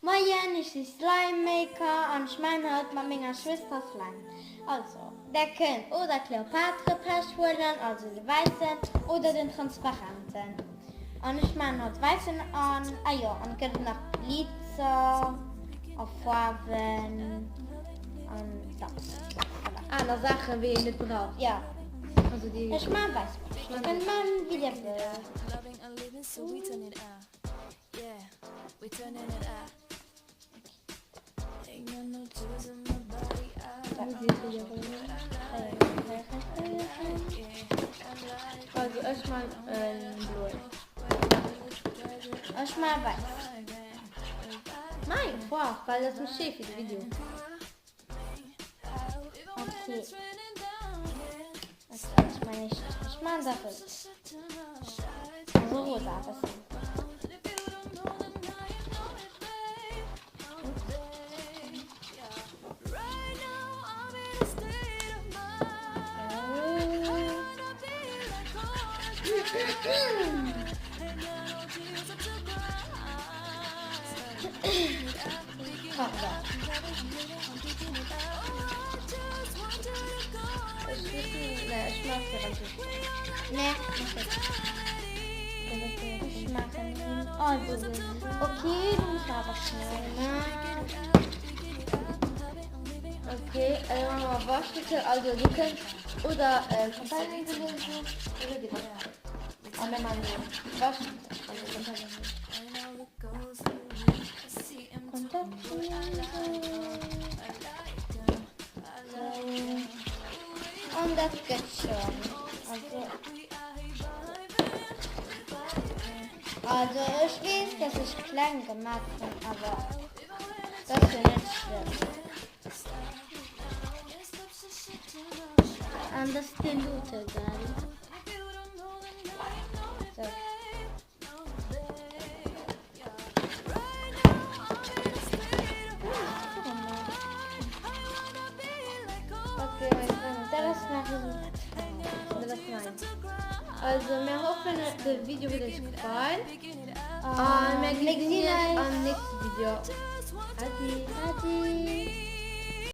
Moin, ich bin Slime Maker und ich meine heute mit meiner Schwester Slime. Also, der könnt oder Kleopatra Peschwulen, also die weißen, oder den transparenten. Und ich meine heute weißen an, und könnt noch Glitzer, auf Farben und das. Andere Sachen, wie ich nicht brauche. Ja, Also die. ich meine weiß. Könnt man wieder Also erstmal Blut. Ich meine weiß. Nein, wow, weil das ein Chef für das Video. Okay. Ich meine nicht. Ich meine das ist. So rosa, das ist. Komm, da. Ich mag das nicht. Ne, ich mache nicht. Also, okay, du musst aber schnell. Okay, machen wir Waschmittel. Also du kannst oder Kontaktlinsen oder die Und wenn man Waschmittel. Also und das geht schon. Also ich weiß, dass ich klein gemacht bin, aber das ist nicht schlimm. Und das ist den Lute gerade. So. okay, Das machen das nein. Also wir hoffen, das Video wird euch gefallen. Und wir sehen uns am nächsten Video. Adi. Adi.